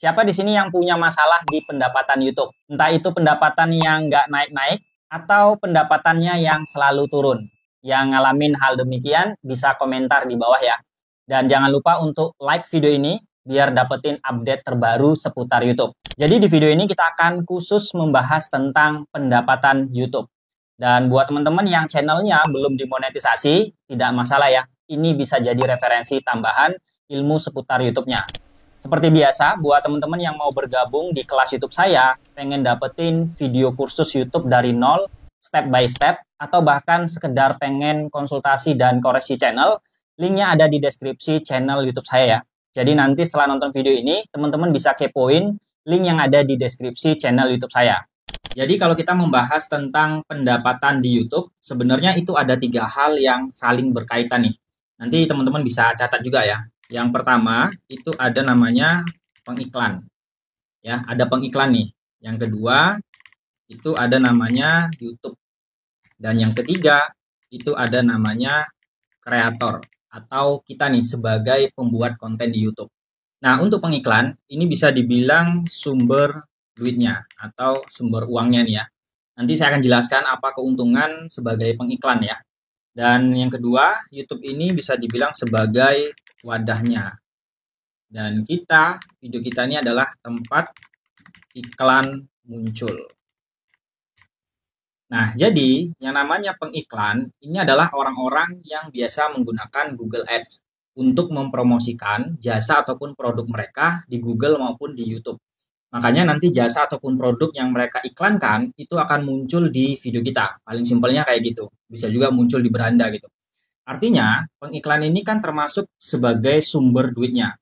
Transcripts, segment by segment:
Siapa di sini yang punya masalah di pendapatan YouTube? Entah itu pendapatan yang nggak naik-naik atau pendapatannya yang selalu turun. Yang ngalamin hal demikian bisa komentar di bawah ya. Dan jangan lupa untuk like video ini biar dapetin update terbaru seputar YouTube. Jadi di video ini kita akan khusus membahas tentang pendapatan YouTube. Dan buat teman-teman yang channelnya belum dimonetisasi, tidak masalah ya. Ini bisa jadi referensi tambahan ilmu seputar YouTube-nya. Seperti biasa, buat teman-teman yang mau bergabung di kelas YouTube saya, pengen dapetin video kursus YouTube dari nol, step by step, atau bahkan sekedar pengen konsultasi dan koreksi channel, linknya ada di deskripsi channel YouTube saya ya. Jadi nanti setelah nonton video ini, teman-teman bisa kepoin link yang ada di deskripsi channel YouTube saya. Jadi kalau kita membahas tentang pendapatan di YouTube, sebenarnya itu ada 3 hal yang saling berkaitan nih. Nanti teman-teman bisa catat juga ya. Yang pertama itu ada namanya pengiklan. Ya, ada pengiklan nih. Yang kedua itu ada namanya YouTube. Dan yang ketiga itu ada namanya kreator atau kita nih sebagai pembuat konten di YouTube. Nah, untuk pengiklan ini bisa dibilang sumber duitnya atau sumber uangnya nih ya. Nanti saya akan jelaskan apa keuntungan sebagai pengiklan ya. Dan yang kedua, YouTube ini bisa dibilang sebagai wadahnya. Dan video kita ini adalah tempat iklan muncul. Nah, jadi yang namanya pengiklan ini adalah orang-orang yang biasa menggunakan Google Ads untuk mempromosikan jasa ataupun produk mereka di Google maupun di YouTube. Makanya nanti jasa ataupun produk yang mereka iklankan itu akan muncul di video kita. Paling simpelnya kayak gitu. Bisa juga muncul di beranda gitu. Artinya, pengiklan ini kan termasuk sebagai sumber duitnya.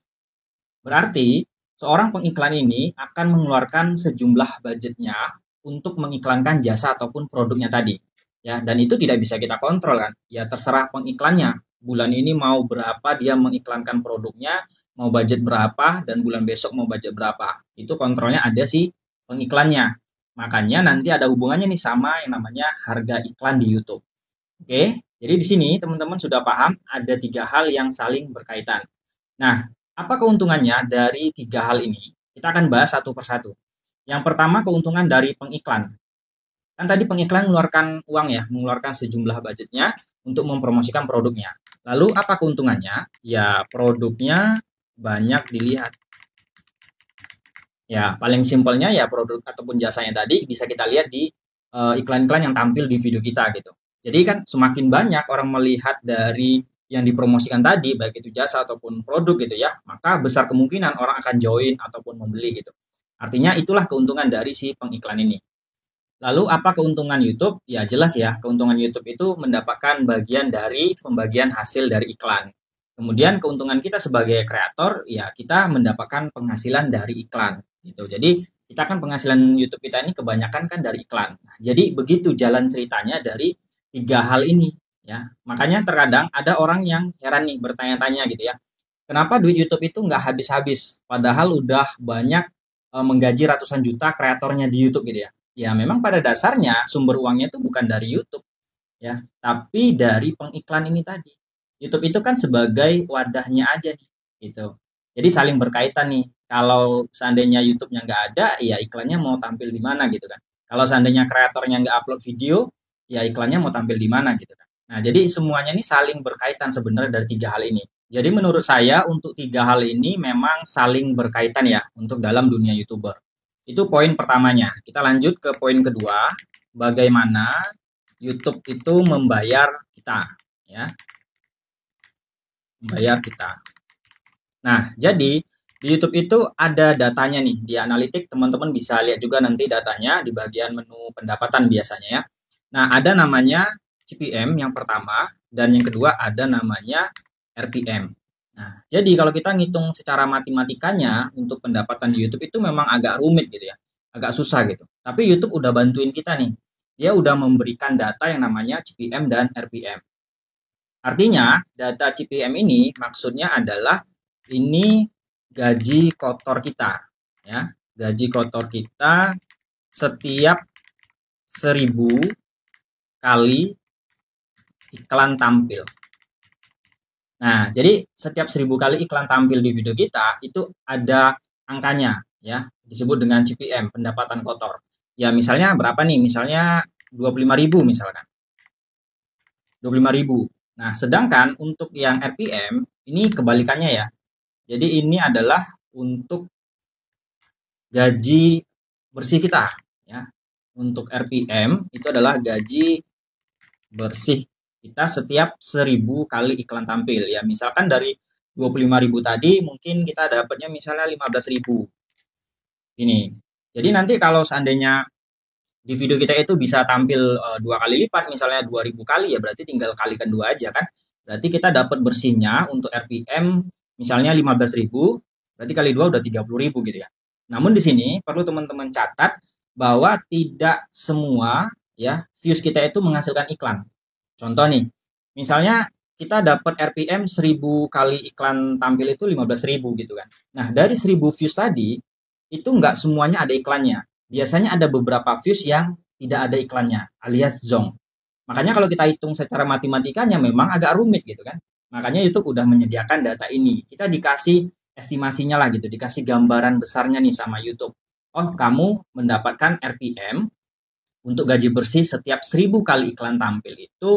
Berarti, seorang pengiklan ini akan mengeluarkan sejumlah budgetnya untuk mengiklankan jasa ataupun produknya tadi. Ya, dan itu tidak bisa kita kontrol kan. Ya, terserah pengiklannya. Bulan ini mau berapa dia mengiklankan produknya, mau budget berapa, dan bulan besok mau budget berapa. Itu kontrolnya ada si pengiklannya. Makanya nanti ada hubungannya nih sama yang namanya harga iklan di YouTube. Oke, jadi di sini teman-teman sudah paham ada 3 hal yang saling berkaitan. Nah, apa keuntungannya dari 3 hal ini? Kita akan bahas satu persatu. Yang pertama keuntungan dari pengiklan. Kan tadi pengiklan mengeluarkan sejumlah budgetnya untuk mempromosikan produknya. Lalu apa keuntungannya? Ya, produknya banyak dilihat. Ya, paling simpelnya ya produk ataupun jasanya tadi bisa kita lihat di iklan-iklan yang tampil di video kita gitu. Jadi kan semakin banyak orang melihat dari yang dipromosikan tadi, baik itu jasa ataupun produk gitu ya, maka besar kemungkinan orang akan join ataupun membeli gitu. Artinya itulah keuntungan dari si pengiklan ini. Lalu apa keuntungan YouTube? Ya jelas ya, keuntungan YouTube itu mendapatkan bagian dari pembagian hasil dari iklan. Kemudian keuntungan kita sebagai kreator, ya kita mendapatkan penghasilan dari iklan gitu. Jadi kita kan penghasilan YouTube kita ini kebanyakan kan dari iklan. Nah, jadi begitu jalan ceritanya dari 3 hal ini ya. Makanya terkadang ada orang yang heran nih bertanya-tanya gitu ya. Kenapa duit YouTube itu nggak habis-habis? Padahal udah banyak menggaji ratusan juta kreatornya di YouTube gitu ya. Ya memang pada dasarnya sumber uangnya itu bukan dari YouTube ya, tapi dari pengiklan ini tadi. YouTube itu kan sebagai wadahnya aja nih gitu. Jadi saling berkaitan nih. Kalau seandainya YouTube-nya nggak ada, ya iklannya mau tampil di mana gitu kan. Kalau seandainya kreatornya nggak upload video, ya iklannya mau tampil di mana gitu kan. Nah, jadi semuanya ini saling berkaitan sebenarnya dari 3 hal ini. Jadi menurut saya untuk 3 hal ini memang saling berkaitan ya untuk dalam dunia YouTuber. Itu poin pertamanya. Kita lanjut ke poin kedua, bagaimana YouTube itu membayar kita ya. Membayar kita. Nah, jadi di YouTube itu ada datanya nih. Di analitik teman-teman bisa lihat juga nanti datanya di bagian menu pendapatan biasanya ya. Nah, ada namanya CPM yang pertama dan yang kedua ada namanya RPM. Nah, jadi kalau kita ngitung secara matematikanya untuk pendapatan di YouTube itu memang agak rumit gitu ya. Agak susah gitu. Tapi YouTube udah bantuin kita nih. Dia udah memberikan data yang namanya CPM dan RPM. Artinya, data CPM ini maksudnya adalah ini gaji kotor kita ya. Gaji kotor kita setiap 1000 kali iklan tampil. Nah, jadi setiap 1000 kali iklan tampil di video kita itu ada angkanya. ya, disebut dengan CPM, pendapatan kotor. Ya, misalnya berapa nih? Misalnya 25.000 misalkan. 25.000. Nah, sedangkan untuk yang RPM ini kebalikannya ya. Jadi ini adalah untuk gaji bersih kita ya. Untuk RPM itu adalah gaji bersih kita setiap 1.000 kali iklan tampil ya. Misalkan dari 25.000 tadi mungkin kita dapatnya misalnya 15.000. Ini. Jadi nanti kalau seandainya di video kita itu bisa tampil 2 kali lipat misalnya 2.000 kali ya berarti tinggal kalikan 2 aja kan. Berarti kita dapat bersihnya untuk RPM misalnya 15.000 berarti kali 2 udah 30.000 gitu ya. Namun di sini perlu teman-teman catat bahwa tidak semua ya views kita itu menghasilkan iklan. Contoh nih, misalnya kita dapat RPM 1.000 kali iklan tampil itu 15.000 gitu kan. Nah, dari 1.000 views tadi, itu nggak semuanya ada iklannya. Biasanya ada beberapa views yang tidak ada iklannya, alias zonk. Makanya kalau kita hitung secara matematikanya memang agak rumit gitu kan. Makanya YouTube udah menyediakan data ini. Kita dikasih estimasinya lah gitu, dikasih gambaran besarnya nih sama YouTube. Oh, kamu mendapatkan RPM untuk gaji bersih setiap 1.000 kali iklan tampil itu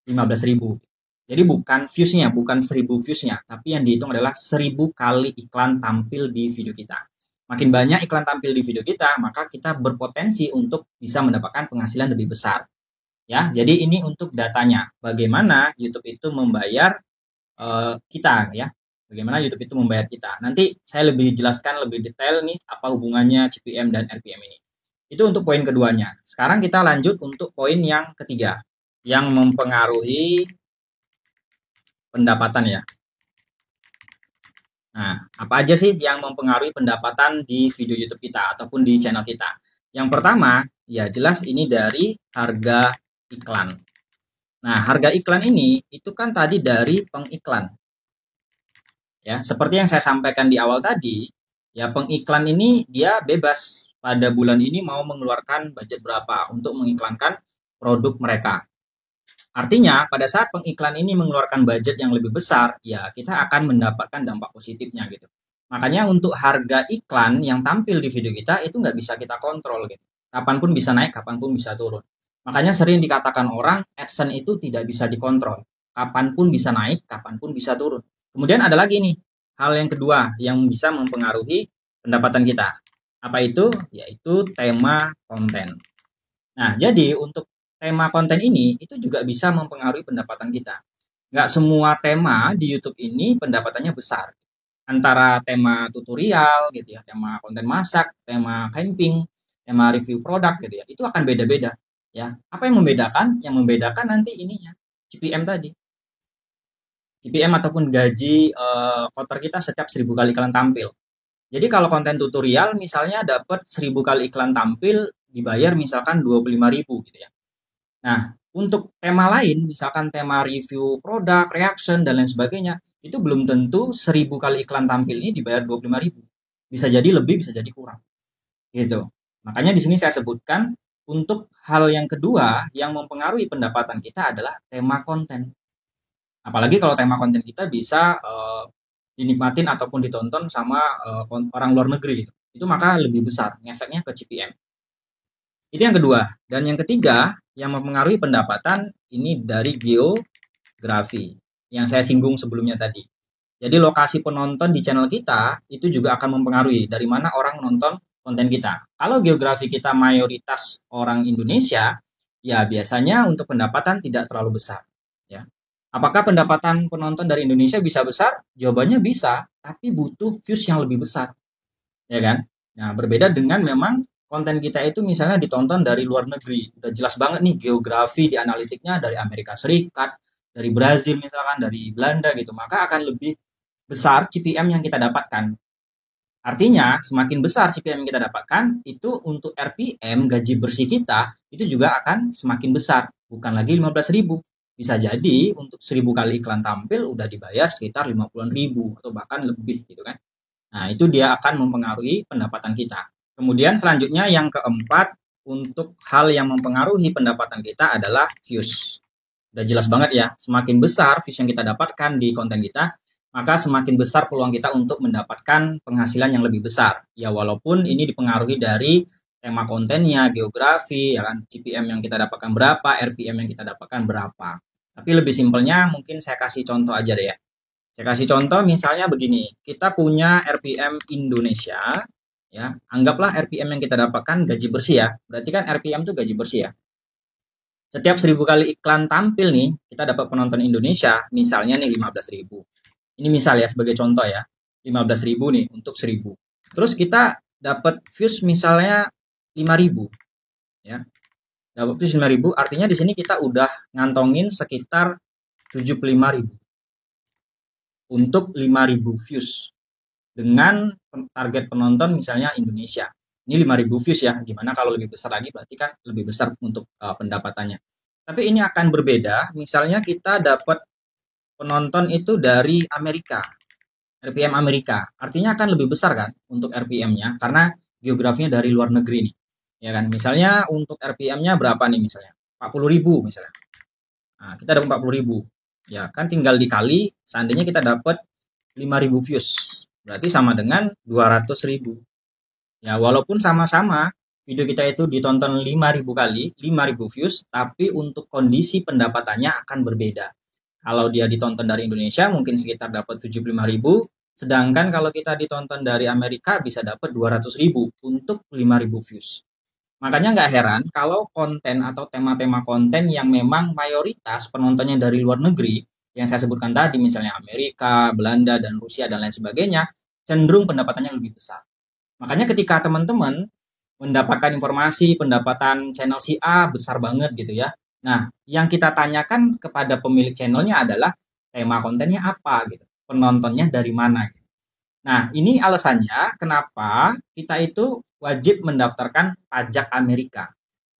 15.000. Jadi bukan viewsnya, bukan 1.000 viewsnya, tapi yang dihitung adalah 1.000 kali iklan tampil di video kita. Makin banyak iklan tampil di video kita, maka kita berpotensi untuk bisa mendapatkan penghasilan lebih besar. Ya, jadi ini untuk datanya. Bagaimana YouTube itu membayar kita ya. Bagaimana YouTube itu membayar kita. Nanti saya lebih jelaskan lebih detail nih apa hubungannya CPM dan RPM ini. Itu untuk poin keduanya. Sekarang kita lanjut untuk poin yang ketiga, yang mempengaruhi pendapatan ya. Nah, apa aja sih yang mempengaruhi pendapatan di video YouTube kita ataupun di channel kita? Yang pertama, ya jelas ini dari harga iklan. Nah, harga iklan ini itu kan tadi dari pengiklan. Ya, seperti yang saya sampaikan di awal tadi, ya pengiklan ini dia bebas pada bulan ini mau mengeluarkan budget berapa untuk mengiklankan produk mereka. Artinya, pada saat pengiklan ini mengeluarkan budget yang lebih besar, ya kita akan mendapatkan dampak positifnya gitu. Makanya untuk harga iklan yang tampil di video kita itu nggak bisa kita kontrol gitu. Kapanpun bisa naik, kapanpun bisa turun. Makanya sering dikatakan orang AdSense itu tidak bisa dikontrol. Kapanpun bisa naik, kapanpun bisa turun. Kemudian ada lagi nih, hal yang kedua yang bisa mempengaruhi pendapatan kita. Apa itu? Yaitu tema konten. Nah, jadi untuk tema konten ini itu juga bisa mempengaruhi pendapatan kita. Nggak semua tema di YouTube ini pendapatannya besar. Antara tema tutorial gitu ya, tema konten masak, tema camping, tema review produk gitu ya, itu akan beda-beda ya. Apa yang membedakan? Yang membedakan nanti ininya, CPM tadi. CPM ataupun gaji kotor kita setiap 1.000 kali iklan tampil. Jadi kalau konten tutorial misalnya dapat 1.000 kali iklan tampil dibayar misalkan 25.000 gitu ya. Nah, untuk tema lain, misalkan tema review produk, reaction, dan lain sebagainya, itu belum tentu 1.000 kali iklan tampil ini dibayar 25.000. Bisa jadi lebih, bisa jadi kurang. Gitu. Makanya di sini saya sebutkan, untuk hal yang kedua yang mempengaruhi pendapatan kita adalah tema konten. Apalagi kalau tema konten kita bisa dinikmatin ataupun ditonton sama orang luar negeri gitu. Itu maka lebih besar ngefeknya ke CPM. Itu yang kedua. Dan yang ketiga, yang mempengaruhi pendapatan ini dari geografi yang saya singgung sebelumnya tadi. Jadi lokasi penonton di channel kita itu juga akan mempengaruhi dari mana orang menonton konten kita. Kalau geografi kita mayoritas orang Indonesia, ya biasanya untuk pendapatan tidak terlalu besar. Ya. Apakah pendapatan penonton dari Indonesia bisa besar? Jawabannya bisa, tapi butuh views yang lebih besar. Ya kan? Nah, berbeda dengan memang konten kita itu misalnya ditonton dari luar negeri. Udah jelas banget nih geografi di analitiknya dari Amerika Serikat, dari Brazil misalkan, dari Belanda gitu. Maka akan lebih besar CPM yang kita dapatkan. Artinya, semakin besar CPM yang kita dapatkan, itu untuk RPM gaji bersih kita, itu juga akan semakin besar. Bukan lagi 15.000. Bisa jadi untuk 1.000 kali iklan tampil udah dibayar sekitar 50.000 atau bahkan lebih gitu kan. Nah, itu dia akan mempengaruhi pendapatan kita. Kemudian selanjutnya yang keempat, untuk hal yang mempengaruhi pendapatan kita adalah views. Udah jelas banget ya, semakin besar views yang kita dapatkan di konten kita, maka semakin besar peluang kita untuk mendapatkan penghasilan yang lebih besar. Ya walaupun ini dipengaruhi dari tema kontennya, geografi, ya kan, CPM yang kita dapatkan berapa, RPM yang kita dapatkan berapa. Tapi lebih simpelnya mungkin saya kasih contoh aja deh ya. Saya kasih contoh misalnya begini, kita punya RPM Indonesia, ya, anggaplah RPM yang kita dapatkan gaji bersih ya, berarti kan RPM itu gaji bersih ya. Setiap 1000 kali iklan tampil nih, kita dapat penonton Indonesia, misalnya nih 15.000. Ini misal ya sebagai contoh ya, 15.000 nih untuk 1000. Terus kita dapat views misalnya 5.000 ya. Dapat views 5.000 artinya di sini kita udah ngantongin sekitar 75.000 untuk 5.000 views dengan target penonton misalnya Indonesia. Ini 5.000 views ya, gimana kalau lebih besar lagi berarti kan lebih besar untuk pendapatannya. Tapi ini akan berbeda, misalnya kita dapat penonton itu dari Amerika, RPM Amerika. Artinya akan lebih besar kan untuk RPM-nya karena geografinya dari luar negeri nih. Ya kan, misalnya untuk RPM-nya berapa nih misalnya? 40.000 misalnya. Nah, kita dapat 40.000. Ya kan tinggal dikali, seandainya kita dapat 5.000 views. Berarti sama dengan 200.000. Ya, walaupun sama-sama video kita itu ditonton 5.000 kali, 5.000 views, tapi untuk kondisi pendapatannya akan berbeda. Kalau dia ditonton dari Indonesia mungkin sekitar dapat 75.000, sedangkan kalau kita ditonton dari Amerika bisa dapat 200.000 untuk 5.000 views. Makanya nggak heran kalau konten atau tema-tema konten yang memang mayoritas penontonnya dari luar negeri, yang saya sebutkan tadi misalnya Amerika, Belanda, dan Rusia, dan lain sebagainya, cenderung pendapatannya lebih besar. Makanya ketika teman-teman mendapatkan informasi pendapatan channel si A besar banget gitu ya. Nah, yang kita tanyakan kepada pemilik channelnya adalah tema kontennya apa gitu. Penontonnya dari mana gitu. Nah, ini alasannya kenapa kita itu wajib mendaftarkan pajak Amerika.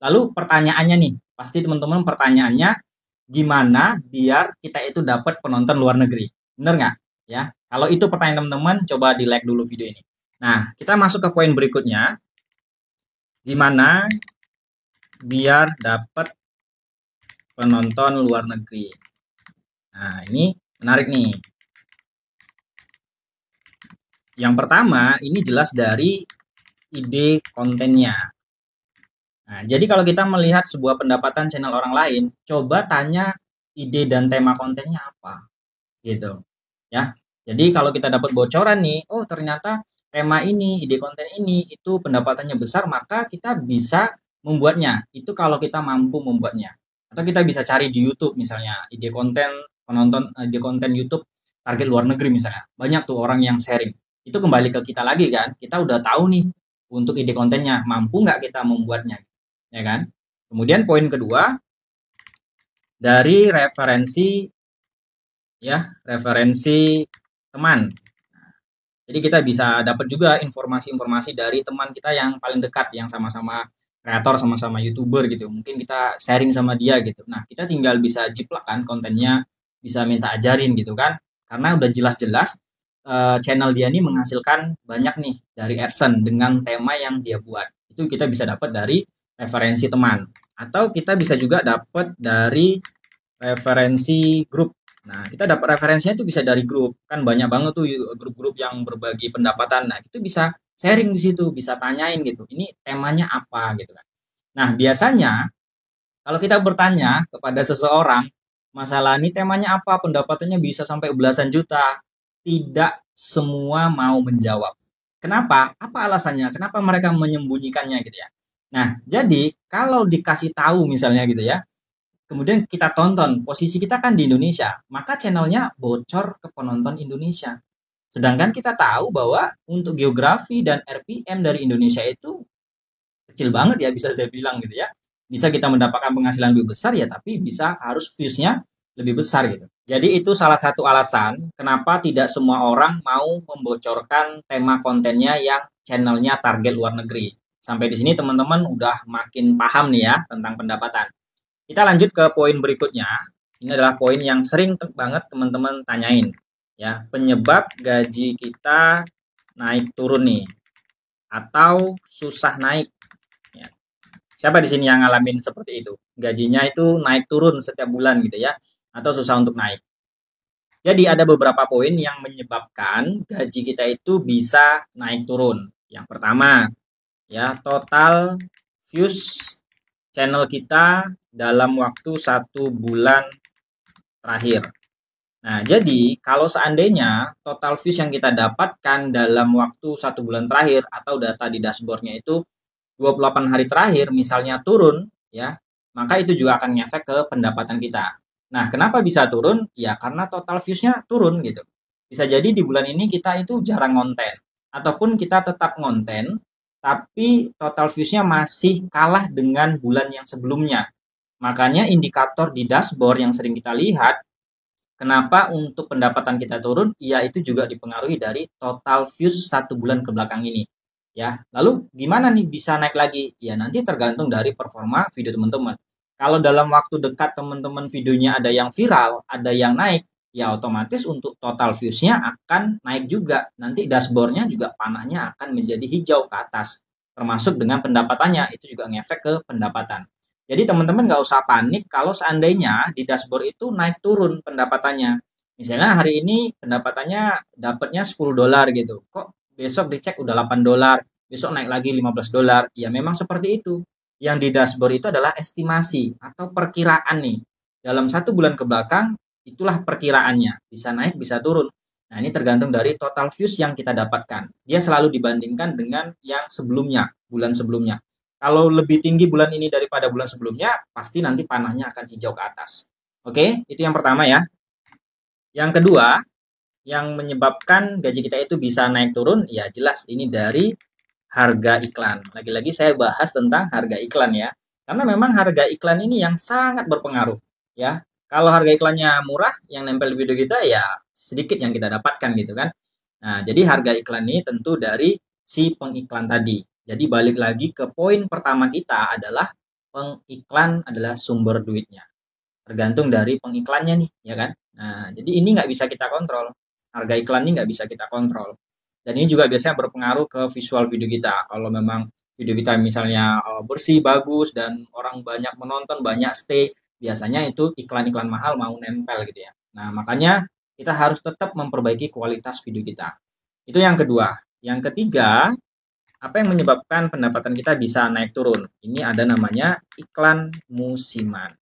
Lalu pertanyaannya nih, pasti teman-teman pertanyaannya gimana biar kita itu dapat penonton luar negeri. Bener nggak? Ya, kalau itu pertanyaan teman-teman, coba di like dulu video ini. Nah, kita masuk ke poin berikutnya. Gimana biar dapat penonton luar negeri. Nah, ini menarik nih. Yang pertama, ini jelas dari ide kontennya. Nah, jadi kalau kita melihat sebuah pendapatan channel orang lain, coba tanya ide dan tema kontennya apa. Gitu. Ya. Jadi kalau kita dapat bocoran nih, oh ternyata tema ini, ide konten ini itu pendapatannya besar, maka kita bisa membuatnya. Itu kalau kita mampu membuatnya. Atau kita bisa cari di YouTube misalnya, ide konten penonton ide konten YouTube target luar negeri misalnya. Banyak tuh orang yang sharing. Itu kembali ke kita lagi kan. Kita udah tahu nih untuk ide kontennya, mampu nggak kita membuatnya. Ya kan? Kemudian poin kedua, dari referensi ya, referensi teman. Jadi kita bisa dapat juga informasi-informasi dari teman kita yang paling dekat, yang sama-sama kreator, sama-sama YouTuber gitu. Mungkin kita sharing sama dia gitu. Nah, kita tinggal bisa jiplak kan kontennya, bisa minta ajarin gitu kan. Karena udah jelas-jelas channel dia ini menghasilkan banyak nih dari AdSense dengan tema yang dia buat. Itu kita bisa dapat dari referensi teman. Atau kita bisa juga dapat dari referensi grup. Nah, kita dapat referensinya itu bisa dari grup. Kan banyak banget tuh grup-grup yang berbagi pendapatan. Nah, itu bisa sharing di situ, bisa tanyain gitu. Ini temanya apa gitu kan. Nah, biasanya kalau kita bertanya kepada seseorang, masalah ini temanya apa, pendapatannya bisa sampai belasan juta. Tidak semua mau menjawab. Kenapa? Apa alasannya? Kenapa mereka menyembunyikannya gitu ya? Nah, jadi kalau dikasih tahu misalnya gitu ya, kemudian kita tonton, posisi kita kan di Indonesia, maka channelnya bocor ke penonton Indonesia. Sedangkan kita tahu bahwa untuk geografi dan RPM dari Indonesia itu kecil banget ya, bisa saya bilang gitu ya. Bisa kita mendapatkan penghasilan lebih besar ya, tapi bisa harus views-nya lebih besar gitu. Jadi itu salah satu alasan kenapa tidak semua orang mau membocorkan tema kontennya yang channelnya target luar negeri. Sampai di sini teman-teman udah makin paham nih ya tentang pendapatan. Kita lanjut ke poin berikutnya. Ini adalah poin yang sering banget teman-teman tanyain. Ya, penyebab gaji kita naik turun nih atau susah naik. Ya. Siapa di sini yang ngalamin seperti itu? Gajinya itu naik turun setiap bulan gitu ya, atau susah untuk naik. Jadi ada beberapa poin yang menyebabkan gaji kita itu bisa naik turun. Yang pertama, ya total views channel kita dalam waktu 1 bulan terakhir. Nah, jadi kalau seandainya total views yang kita dapatkan dalam waktu 1 bulan terakhir atau data di dashboardnya itu 28 hari terakhir misalnya turun, ya, maka itu juga akan ngefek ke pendapatan kita. Nah, kenapa bisa turun? Ya, karena total views-nya turun gitu. Bisa jadi di bulan ini kita itu jarang ngonten, ataupun kita tetap ngonten, tapi total views-nya masih kalah dengan bulan yang sebelumnya. Makanya indikator di dashboard yang sering kita lihat, kenapa untuk pendapatan kita turun? Ya, itu juga dipengaruhi dari total views 1 bulan ke belakang ini. Ya, lalu gimana nih bisa naik lagi? Ya, nanti tergantung dari performa video teman-teman. Kalau dalam waktu dekat teman-teman videonya ada yang viral, ada yang naik, ya otomatis untuk total views-nya akan naik juga. Nanti dashboard-nya juga panahnya akan menjadi hijau ke atas. Termasuk dengan pendapatannya, itu juga ngefek ke pendapatan. Jadi teman-teman nggak usah panik kalau seandainya di dashboard itu naik turun pendapatannya. Misalnya hari ini pendapatannya dapatnya $10 gitu. Kok besok dicek udah $8, besok naik lagi $15. Ya memang seperti itu. Yang di dashboard itu adalah estimasi atau perkiraan nih. Dalam 1 bulan ke belakang itulah perkiraannya. Bisa naik, bisa turun. Nah ini tergantung dari total views yang kita dapatkan. Dia selalu dibandingkan dengan yang sebelumnya, bulan sebelumnya. Kalau lebih tinggi bulan ini daripada bulan sebelumnya, pasti nanti panahnya akan hijau ke atas. Oke, itu yang pertama ya. Yang kedua, yang menyebabkan gaji kita itu bisa naik turun, ya jelas ini dari harga iklan. Lagi-lagi saya bahas tentang harga iklan ya. Karena memang harga iklan ini yang sangat berpengaruh ya. Kalau harga iklannya murah, yang nempel di video kita ya sedikit yang kita dapatkan gitu kan. Nah, jadi harga iklan ini tentu dari si pengiklan tadi. Jadi balik lagi ke poin pertama kita adalah pengiklan adalah sumber duitnya. Tergantung dari pengiklannya nih, ya kan? Nah, jadi ini nggak bisa kita kontrol. Harga iklan ini nggak bisa kita kontrol. Dan ini juga biasanya berpengaruh ke visual video kita. Kalau memang video kita misalnya bersih, bagus, dan orang banyak menonton, banyak stay, biasanya itu iklan-iklan mahal mau nempel gitu ya. Nah, makanya kita harus tetap memperbaiki kualitas video kita. Itu yang kedua. Yang ketiga, apa yang menyebabkan pendapatan kita bisa naik turun? Ini ada namanya iklan musiman.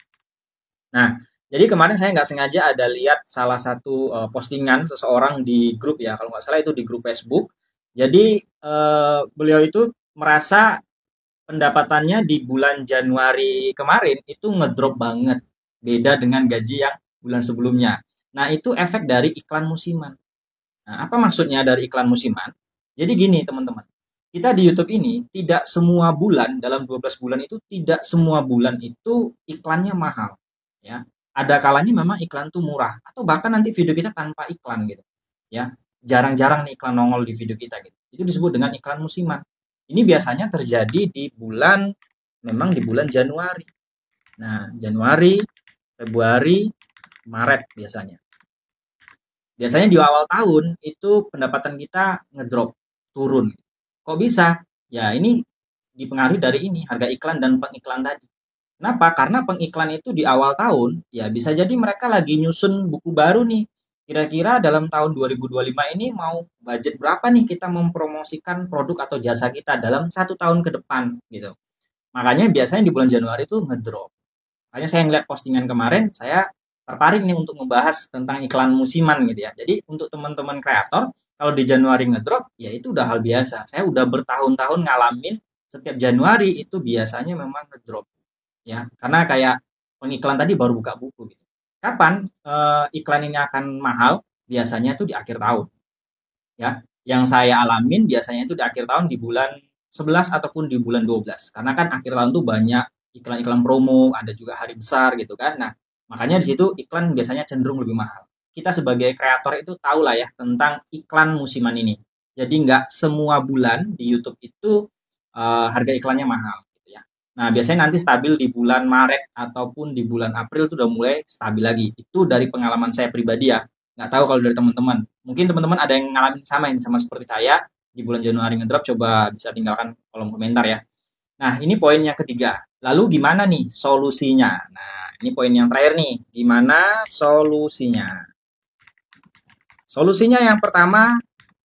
Nah, jadi kemarin saya nggak sengaja ada lihat salah satu postingan seseorang di grup ya, kalau nggak salah itu di grup Facebook. Jadi beliau itu merasa pendapatannya di bulan Januari kemarin itu ngedrop banget, beda dengan gaji yang bulan sebelumnya. Nah, itu efek dari iklan musiman. Nah, apa maksudnya dari iklan musiman? Jadi gini teman-teman, kita di YouTube ini tidak semua bulan, dalam 12 bulan itu tidak semua bulan itu iklannya mahal. Ya, ada kalanya memang iklan tuh murah, atau bahkan nanti video kita tanpa iklan gitu. Ya, jarang-jarang nih iklan nongol di video kita gitu. Itu disebut dengan iklan musiman. Ini biasanya terjadi di bulan, memang di bulan Januari. Nah, Januari, Februari, Maret biasanya. Biasanya di awal tahun itu pendapatan kita ngedrop, turun. Kok bisa? Ya ini dipengaruhi dari ini, harga iklan dan pengiklan tadi. Kenapa? Karena pengiklan itu di awal tahun, ya bisa jadi mereka lagi nyusun buku baru nih. Kira-kira dalam tahun 2025 ini mau budget berapa nih kita mempromosikan produk atau jasa kita dalam 1 tahun ke depan gitu. Makanya biasanya di bulan Januari itu ngedrop. Makanya saya ngeliat postingan kemarin, saya tertarik nih untuk ngebahas tentang iklan musiman gitu ya. Jadi untuk teman-teman kreator, kalau di Januari ngedrop, ya itu udah hal biasa. Saya udah bertahun-tahun ngalamin setiap Januari itu biasanya memang ngedrop. Ya, karena kayak pengiklan tadi baru buka buku gitu. Kapan iklan ini akan mahal? Biasanya itu di akhir tahun. Ya, yang saya alamin biasanya itu di akhir tahun di bulan 11 ataupun di bulan 12. Karena kan akhir tahun tuh banyak iklan-iklan promo, ada juga hari besar gitu kan. Nah, makanya di situ iklan biasanya cenderung lebih mahal. Kita sebagai kreator itu tahu lah ya tentang iklan musiman ini. Jadi nggak semua bulan di YouTube itu harga iklannya mahal gitu ya. Nah, biasanya nanti stabil di bulan Maret ataupun di bulan April itu udah mulai stabil lagi. Itu dari pengalaman saya pribadi ya. Nggak tahu kalau dari teman-teman. Mungkin teman-teman ada yang ngalamin sama ini sama seperti saya di bulan Januari ngedrop, coba bisa tinggalkan kolom komentar ya. Nah, ini poin yang ketiga. Lalu gimana nih solusinya? Nah, ini poin yang terakhir nih. Gimana solusinya? Solusinya yang pertama,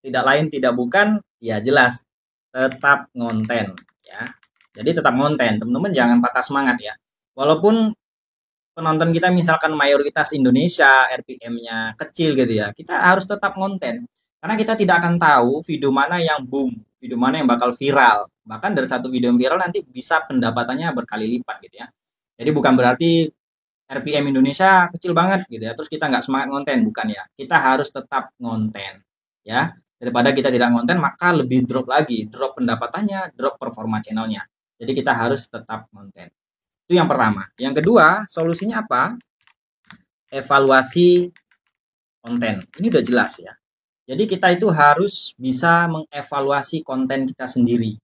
tidak lain tidak bukan, ya jelas, tetap ngonten ya. Jadi tetap ngonten, teman-teman jangan patah semangat ya. Walaupun penonton kita misalkan mayoritas Indonesia, RPM-nya kecil gitu ya, kita harus tetap ngonten. Karena kita tidak akan tahu video mana yang boom, video mana yang bakal viral. Bahkan dari satu video yang viral nanti bisa pendapatannya berkali lipat gitu ya. Jadi bukan berarti RPM Indonesia kecil banget gitu ya, terus kita nggak semangat ngonten, bukan ya. Kita harus tetap ngonten ya. Daripada kita tidak ngonten, maka lebih drop lagi, drop pendapatannya, drop performa channelnya. Jadi kita harus tetap ngonten. Itu yang pertama. Yang kedua, solusinya apa? Evaluasi konten. Ini udah jelas ya. Jadi kita itu harus bisa mengevaluasi konten kita sendiri.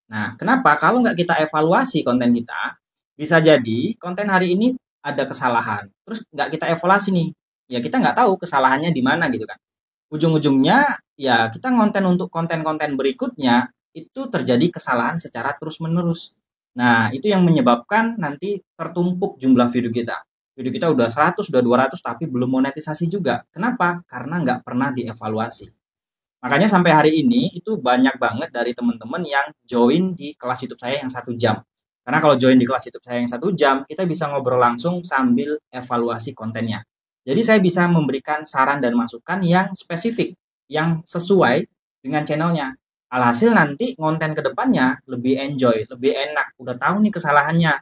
Nah, kenapa? Kalau nggak kita evaluasi konten kita, bisa jadi konten hari ini ada kesalahan. Terus nggak kita evaluasi nih, ya kita nggak tahu kesalahannya di mana gitu kan. Ujung-ujungnya, ya kita ngonten untuk konten-konten berikutnya, itu terjadi kesalahan secara terus-menerus. Nah, itu yang menyebabkan nanti tertumpuk jumlah video kita. Video kita udah 100, udah 200, tapi belum monetisasi juga. Kenapa? Karena nggak pernah dievaluasi. Makanya sampai hari ini itu banyak banget dari teman-teman yang join di kelas YouTube saya yang 1 jam. Karena kalau join di kelas YouTube saya yang 1 jam, kita bisa ngobrol langsung sambil evaluasi kontennya. Jadi saya bisa memberikan saran dan masukan yang spesifik, yang sesuai dengan channelnya. Alhasil nanti konten kedepannya lebih enjoy, lebih enak. Udah tahu nih kesalahannya,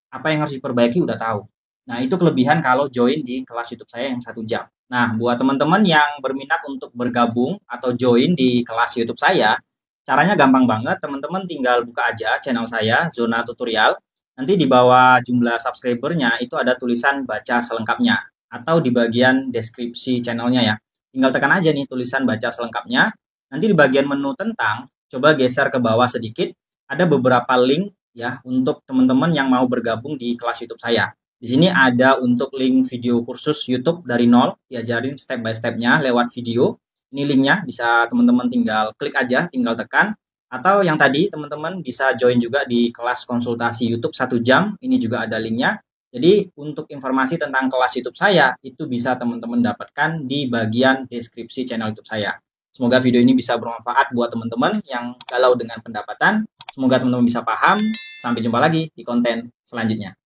apa yang harus diperbaiki udah tahu. Nah, itu kelebihan kalau join di kelas YouTube saya yang 1 jam. Nah, buat teman-teman yang berminat untuk bergabung atau join di kelas YouTube saya, caranya gampang banget. Teman-teman tinggal buka aja channel saya, Zona Tutorial. Nanti di bawah jumlah subscribernya itu ada tulisan baca selengkapnya. Atau di bagian deskripsi channelnya ya. Tinggal tekan aja nih tulisan baca selengkapnya. Nanti di bagian menu tentang, coba geser ke bawah sedikit. Ada beberapa link ya untuk teman-teman yang mau bergabung di kelas YouTube saya. Di sini ada untuk link video kursus YouTube dari nol, diajarin step by step-nya lewat video. Ini linknya, bisa teman-teman tinggal klik aja, tinggal tekan. Atau yang tadi, teman-teman bisa join juga di kelas konsultasi YouTube 1 jam. Ini juga ada linknya. Jadi untuk informasi tentang kelas YouTube saya, itu bisa teman-teman dapatkan di bagian deskripsi channel YouTube saya. Semoga video ini bisa bermanfaat buat teman-teman yang galau dengan pendapatan. Semoga teman-teman bisa paham. Sampai jumpa lagi di konten selanjutnya.